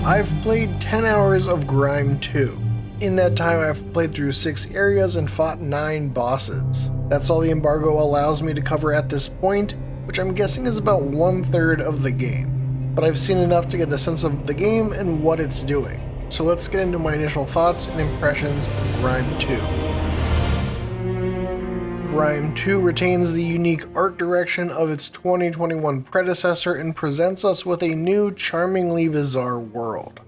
I've played 10 hours of GRIME II. In that time, I've played through 6 areas and fought 9 bosses. That's all the embargo allows me to cover at this point, which I'm guessing is about 1/3 of the game. But I've seen enough to get a sense of the game and what it's doing. So let's get into my initial thoughts and impressions of GRIME II. GRIME II retains the unique art direction of its 2021 predecessor and presents us with a new, charmingly bizarre world.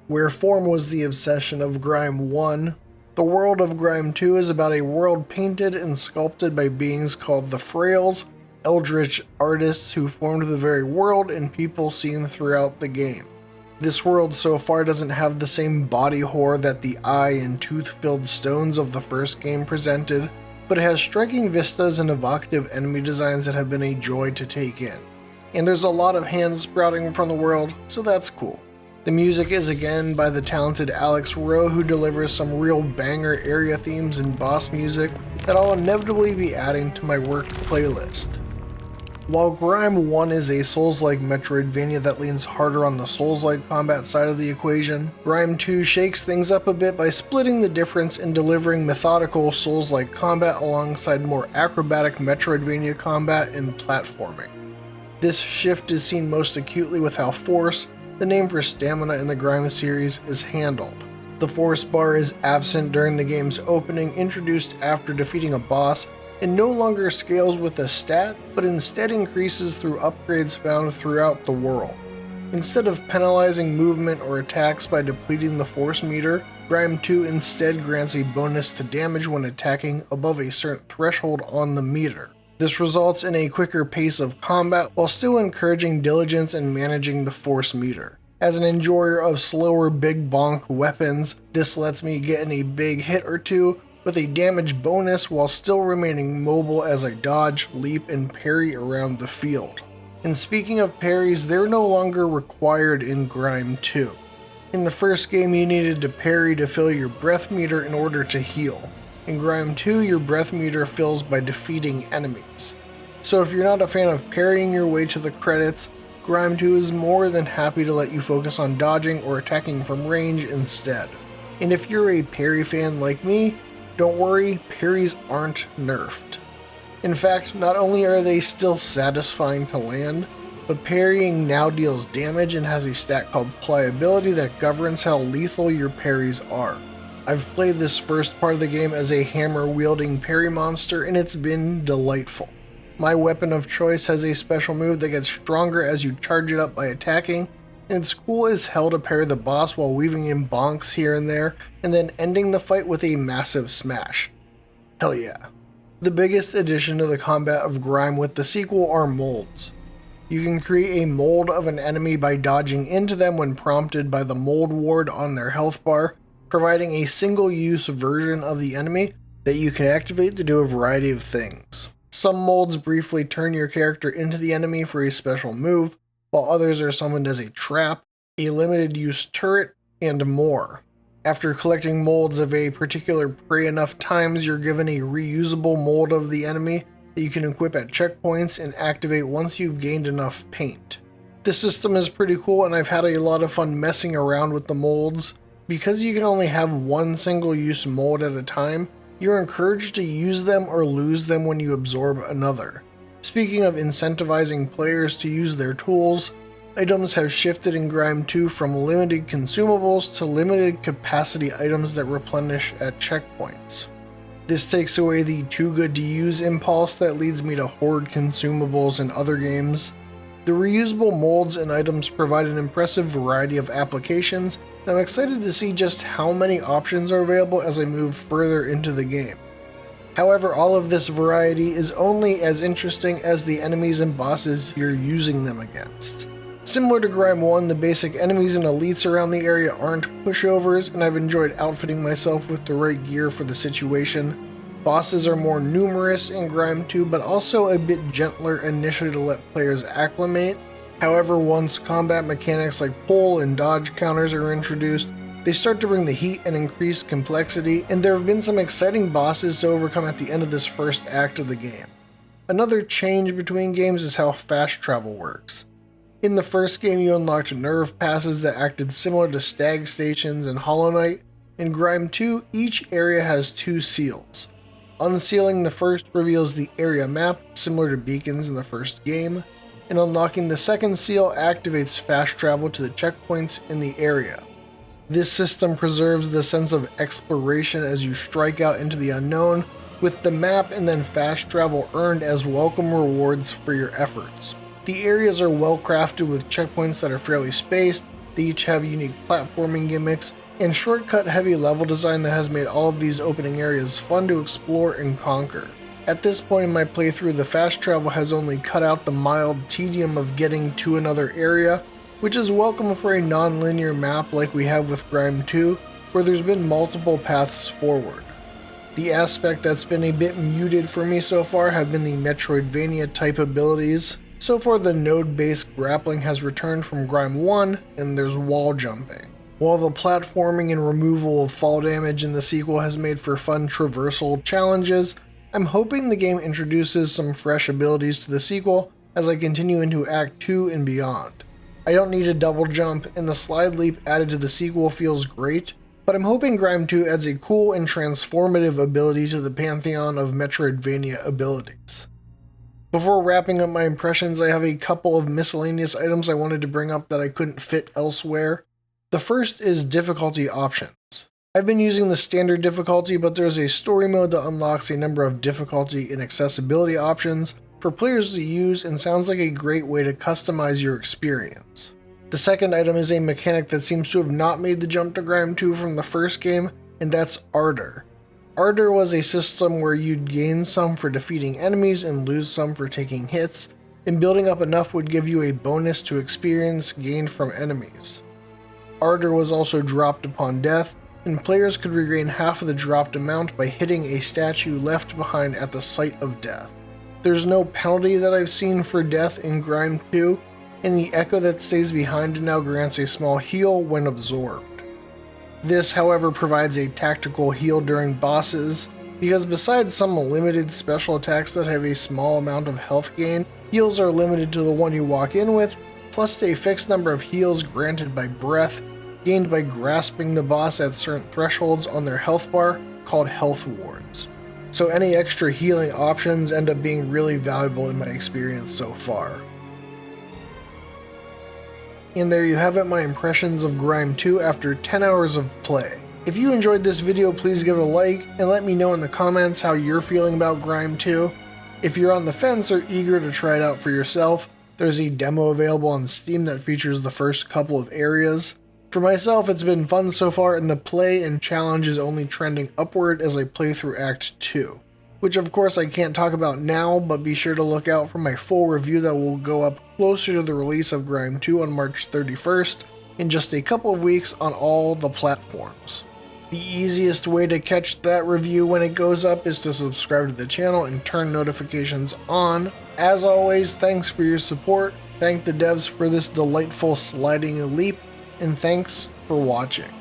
Where form was the obsession of GRIME I, the world of GRIME II is about a world painted and sculpted by beings called the Frails, eldritch artists who formed the very world and people seen throughout the game. This world so far doesn't have the same body horror that the eye and tooth-filled stones of the first game presented, but it has striking vistas and evocative enemy designs that have been a joy to take in. And there's a lot of hands sprouting from the world, so that's cool. The music is again by the talented Alex Rowe, who delivers some real banger area themes and boss music that I'll inevitably be adding to my worked playlist. While GRIME I is a Souls-like Metroidvania that leans harder on the Souls-like combat side of the equation, GRIME II shakes things up a bit by splitting the difference and delivering methodical Souls-like combat alongside more acrobatic Metroidvania combat and platforming. This shift is seen most acutely with how Force, the name for stamina in the GRIME series, is handled. The Force bar is absent during the game's opening, introduced after defeating a boss, and no longer scales with a stat, but instead increases through upgrades found throughout the world. Instead of penalizing movement or attacks by depleting the force meter, GRIME II instead grants a bonus to damage when attacking above a certain threshold on the meter. This results in a quicker pace of combat while still encouraging diligence in managing the force meter. As an enjoyer of slower big bonk weapons, this lets me get in a big hit or two with a damage bonus while still remaining mobile as I dodge, leap, and parry around the field. And speaking of parries, they're no longer required in GRIME II. In the first game, you needed to parry to fill your breath meter in order to heal. In GRIME II, your breath meter fills by defeating enemies. So if you're not a fan of parrying your way to the credits, GRIME II is more than happy to let you focus on dodging or attacking from range instead. And if you're a parry fan like me, don't worry, parries aren't nerfed. In fact, not only are they still satisfying to land, but parrying now deals damage and has a stat called pliability that governs how lethal your parries are. I've played this first part of the game as a hammer-wielding parry monster, and it's been delightful. My weapon of choice has a special move that gets stronger as you charge it up by attacking, and it's cool as hell to parry the boss while weaving in bonks here and there, and then ending the fight with a massive smash. Hell yeah. The biggest addition to the combat of GRIME with the sequel are molds. You can create a mold of an enemy by dodging into them when prompted by the mold ward on their health bar, providing a single-use version of the enemy that you can activate to do a variety of things. Some molds briefly turn your character into the enemy for a special move, while others are summoned as a trap, a limited-use turret, and more. After collecting molds of a particular prey enough times, you're given a reusable mold of the enemy that you can equip at checkpoints and activate once you've gained enough paint. This system is pretty cool, and I've had a lot of fun messing around with the molds. Because you can only have one single-use mold at a time, you're encouraged to use them or lose them when you absorb another. Speaking of incentivizing players to use their tools, items have shifted in GRIME II from limited consumables to limited capacity items that replenish at checkpoints. This takes away the too good to use impulse that leads me to hoard consumables in other games. The reusable molds and items provide an impressive variety of applications, and I'm excited to see just how many options are available as I move further into the game. However, all of this variety is only as interesting as the enemies and bosses you're using them against. Similar to GRIME I, the basic enemies and elites around the area aren't pushovers, and I've enjoyed outfitting myself with the right gear for the situation. Bosses are more numerous in GRIME II, but also a bit gentler initially to let players acclimate. However, once combat mechanics like pull and dodge counters are introduced, they start to bring the heat and increase complexity, and there have been some exciting bosses to overcome at the end of this first act of the game. Another change between games is how fast travel works. In the first game, you unlocked nerve passes that acted similar to stag stations in Hollow Knight. In GRIME II, each area has 2 seals. Unsealing the first reveals the area map, similar to beacons in the first game, and unlocking the second seal activates fast travel to the checkpoints in the area. This system preserves the sense of exploration as you strike out into the unknown, with the map and then fast travel earned as welcome rewards for your efforts. The areas are well crafted with checkpoints that are fairly spaced, they each have unique platforming gimmicks, and shortcut heavy level design that has made all of these opening areas fun to explore and conquer. At this point in my playthrough, the fast travel has only cut out the mild tedium of getting to another area, which is welcome for a non-linear map like we have with GRIME II, where there's been multiple paths forward. The aspect that's been a bit muted for me so far have been the Metroidvania type abilities. So far the node-based grappling has returned from GRIME I, and there's wall jumping. While the platforming and removal of fall damage in the sequel has made for fun traversal challenges, I'm hoping the game introduces some fresh abilities to the sequel as I continue into Act 2 and beyond. I don't need a double jump, and the slide leap added to the sequel feels great, but I'm hoping GRIME II adds a cool and transformative ability to the pantheon of Metroidvania abilities. Before wrapping up my impressions, I have a couple of miscellaneous items I wanted to bring up that I couldn't fit elsewhere. The first is difficulty options. I've been using the standard difficulty, but there's a story mode that unlocks a number of difficulty and accessibility options for players to use and sounds like a great way to customize your experience. The second item is a mechanic that seems to have not made the jump to GRIME II from the first game, and that's Ardor. Ardor was a system where you'd gain some for defeating enemies and lose some for taking hits, and building up enough would give you a bonus to experience gained from enemies. Ardor was also dropped upon death, and players could regain half of the dropped amount by hitting a statue left behind at the site of death. There's no penalty that I've seen for death in GRIME II, and the echo that stays behind now grants a small heal when absorbed. This, however, provides a tactical heal during bosses, because besides some limited special attacks that have a small amount of health gain, heals are limited to the one you walk in with, plus a fixed number of heals granted by breath, gained by grasping the boss at certain thresholds on their health bar, called health wards. So any extra healing options end up being really valuable in my experience so far. And there you have it, my impressions of GRIME II after 10 hours of play. If you enjoyed this video, please give it a like and let me know in the comments how you're feeling about GRIME II. If you're on the fence or eager to try it out for yourself, there's a demo available on Steam that features the first couple of areas. For myself, it's been fun so far, and the play and challenge is only trending upward as I play through Act 2. Which of course I can't talk about now, but be sure to look out for my full review that will go up closer to the release of GRIME II on March 31st, in just a couple of weeks on all the platforms. The easiest way to catch that review when it goes up is to subscribe to the channel and turn notifications on. As always, thanks for your support, thank the devs for this delightful sliding leap, and thanks for watching.